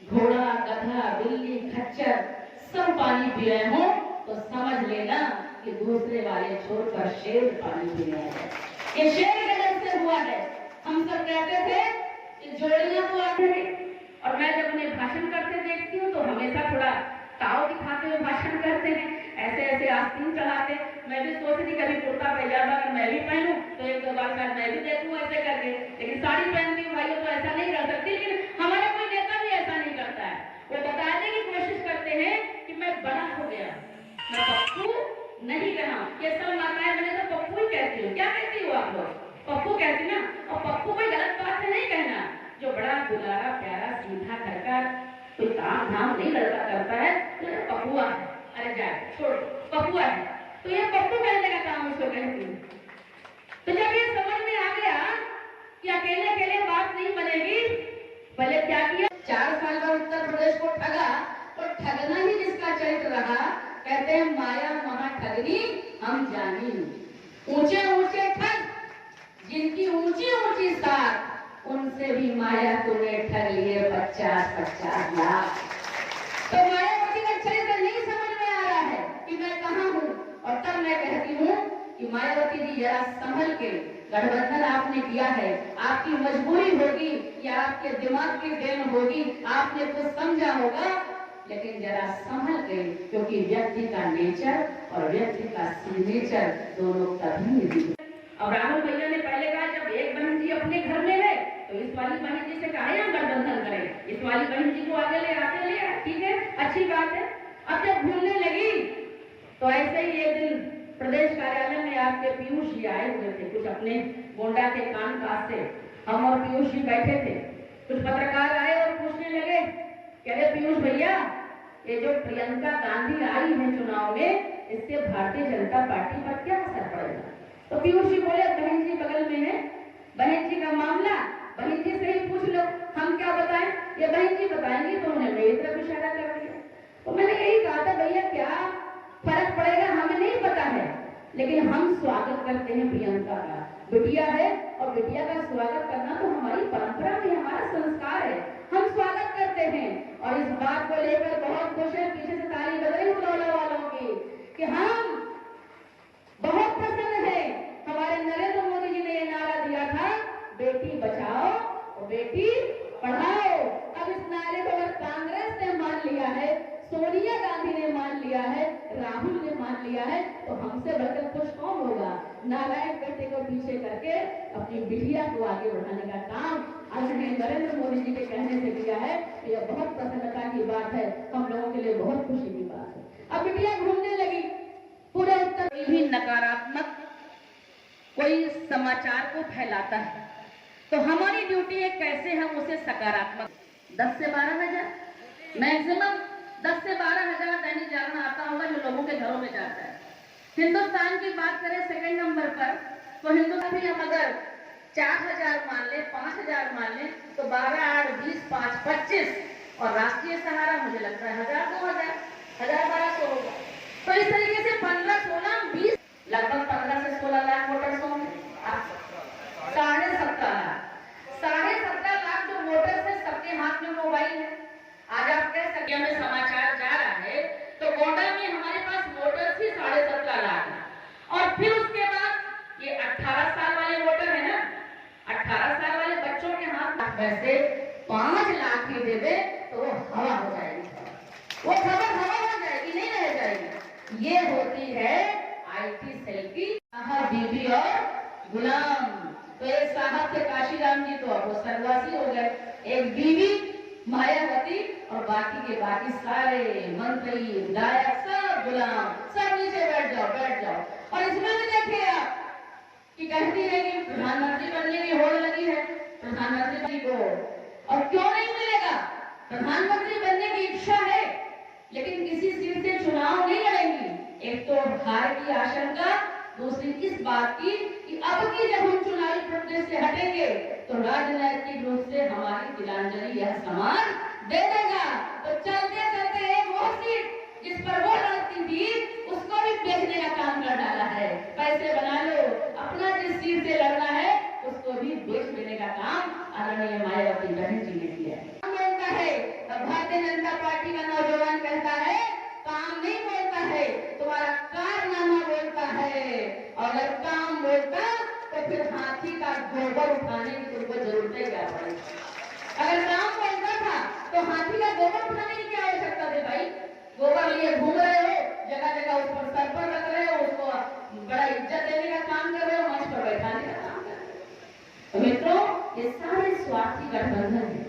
घोड़ा, गधा, बिल्ली, खच्चर सब पानी पी रहे हो तो समझ लेना कि दूसरे वाले छोर पर शेर पानी पी रहे हैं। ये शेर के डर से हुआ है। हम सब कहते थे कि जोड़ियां तो आते हैं, और मैं जब उन्हें भाषण करते देखती हूँ तो हमेशा थोड़ा ताव दिखाते हुए भाषण करते हैं, ऐसे ऐसे आस्तीन चढ़ाते। मैं भी सोचती थी कभी कुर्ता पैजामा अगर मैं भी पहनूं तो एक दो बार मैं भी देखूं ऐसे करके, लेकिन साड़ी पहनती हूँ भाइयों तो ऐसा नहीं कर सकती। लेकिन हमारा कोई नेता भी ऐसा नहीं करता है। वो बताने की कोशिश करते हैं कि मैं बड़ा हो गया, मैं पप्पू नहीं कहा। ये सब माताएं बने तो पप्पू ही कहती हूँ। क्या कहती हो आप लोग? पप्पू कहती ना। और पप्पू कोई गलत बात है नहीं कहना। जो बड़ा दुलारा प्यारा सीधा करकर कोई काम धाम नहीं लड़का करता है तो ये पप्पुआ है। अरे जाए छोड़, पप्पुआ है तो ये पप्पू कहने का काम उसको कहती हूँ। तो जब ये समझ में आ गया कि अकेले अकेले बात नहीं बनेगी, पहले क्या किया, 4 साल बाद उत्तर प्रदेश को ठगा। तो ठगना ही जिसका चरित्र रहा, कहते हैं माया महा ठगनी हम जानी। ऊंचे ऊंचे ठग जिनकी ऊंची ऊंची साख, उनसे भी माया तूने ठग लिए 50-50 लाख। तो मायावती का चरित्र नहीं समझ में आ रहा है कि मैं कहाँ हूँ। और तब मैं कहती हूँ कि मायावती जी जरा संभल के, गठबंधन आपने किया है, आपकी मजबूरी होगी या आपके दिमाग की देन होगी, आपने कुछ समझा होगा, लेकिन जरा संभल के, क्योंकि व्यक्ति का नेचर और व्यक्ति का सिग्नेचर दोनों कभी नहीं। और राहुल भैया ने पहले कहा जब एक बहन जी अपने घर में है तो इस वाली बहन जी से कहा हम गठबंधन करें, इस वाली बहन जी को आगे ले आते ले, ठीक है, अच्छी बात है। अब जब भूलने लगी तो ऐसे ही एक दिन प्रदेश कार्यालय में आपके पीयूष जी आए हुए थे, कुछ अपने गोंडा के कान काज से। हम और पीयूष जी बैठे थे, कुछ पत्रकार आए और पूछने लगे, कह रहे पीयूष भैया ये जो प्रियंका गांधी आई है चुनाव में, इससे भारतीय जनता पार्टी पर क्या असर पड़ेगा? तो पीयूष जी बोले बहन जी बगल में है, बहन जी का मामला बहन जी से ही पूछ लो, हम क्या बताएं, ये बहन जी बताएंगी। तो उन्होंने मेरी तरफ इशारा कर दिया। तो मैंने यही कहा था भैया क्या फर्क पड़ेगा हमें नहीं पता है, लेकिन हम स्वागत करते हैं प्रियंका का, बिटिया है और बिटिया का स्वागत करना तो हमारी परंपरा में हमारा संस्कार है, हम स्वागत करते हैं। और इस बात को लेकर बहुत खुश है, पीछे से ताली बज रही उतरौला वालों की कि हम बहुत प्रसन्न है। हमारे नरेंद्र मोदी जी ने ये नारा दिया था बेटी बचाओ और बेटी पढ़ाओ। अब इस नारे को अगर कांग्रेस ने मान लिया है, सोनिया गांधी ने मान लिया है, राहुल ने मान लिया है, तो हमसे बढ़कर कुछ कौन होगा? नारायण बेटे को पीछे करके अपनी बिटिया को आगे बढ़ाने का काम आदरणीय नरेंद्र मोदी जी के कहने से किया है। यह बहुत प्रसन्नता की बात है, हम लोगों के लिए बहुत खुशी की बात है। अब बिटिया घूमने लगी पूरे उत्तर, कोई भी नकारात्मक कोई समाचार को फैलाता है तो हमारी ड्यूटी है कैसे हम उसे सकारात्मक। 10 से 12 हजार मैक्सिमम 10 से 12 हजार दैनिक जागरण आता होगा जो लोगों के घरों में जाता है। हिंदुस्तान की बात करें सेकंड नंबर पर, तो हिंदुस्तान भी हम अगर 4000 मान ले, 5000 मान ले, तो 12, 8, 20, 5, 25 और राष्ट्रीय सहारा मुझे लगता है 1000, 2000, 1200 होगा। तो इस तरीके से 15, 16, 20 लगभग 15 से 16 लाख वोटर्स होंगे। 17.5 लाख जो वोटर्स है सबके हाथ में मोबाइल है। आज आप कह सकते हैं समाचार जा रहा है तो गोंडा में हमारे पास वोटर्स ही 17.5 लाख है। और फिर उसके बाद ये 18 साल वाले वोटर है ना, 18 साल वाले बच्चों के हाथ वैसे 5 लाख ही दे दे तो वो हवा हो जाएगी, वो खबर हवा हो जाएगी, नहीं रह जाएगी। ये होती है IT सेल की बीबी और गुलाम। तो एक साहब थे काशीराम जी, तो अब वो सर्ववासी हो गए। एक बीवी मायावती और बाकी के बाकी सारे मंत्री विधायक सब गुलाम, सब नीचे बैठ जाओ बैठ जाओ। और इसमें भी देखिए आप कि कहती है कि प्रधानमंत्री बनने की होड़ लगी है प्रधानमंत्री को, और क्यों नहीं मिलेगा? प्रधानमंत्री बनने की इच्छा है लेकिन किसी सीट से चुनाव नहीं लड़ेंगी। एक तो हार की आशंका, दूसरी इस बात की कि अब की जब हम चुनावी प्रक्रिया से हटेंगे तो राजनैतिक रूप से हमारी तिलांजलि यह समाज दे देगा। तो चलते चलते एक वो सीट जिस पर वो लड़ती थी उसको भी बेचने का काम कर डाला है। पैसे बना लो, अपना जिस सीट से लड़ना है उसको भी बेच देने का काम आदरणीय मायावती बहन जी ने किया है। भारतीय जनता पार्टी का नौजवान कहता है काम नहीं बोलता है, तुम्हारा कारनामा बोलता है। और अगर काम बोलता तो फिर हाथी का गोबर उठाने की तुमको जरूरत है क्या पड़ी? अगर काम बोलता था तो हाथी का गोबर उठाने की क्या आवश्यकता थी भाई? गोबर लिए घूम रहे हो, जगह जगह उस पर सर पर रख रहे हो, उसको बड़ा इज्जत देने का काम कर रहे हो, मंच पर बैठाने का काम कर रहे हो। तो मित्रों, ये सारे स्वार्थी गठबंधन है।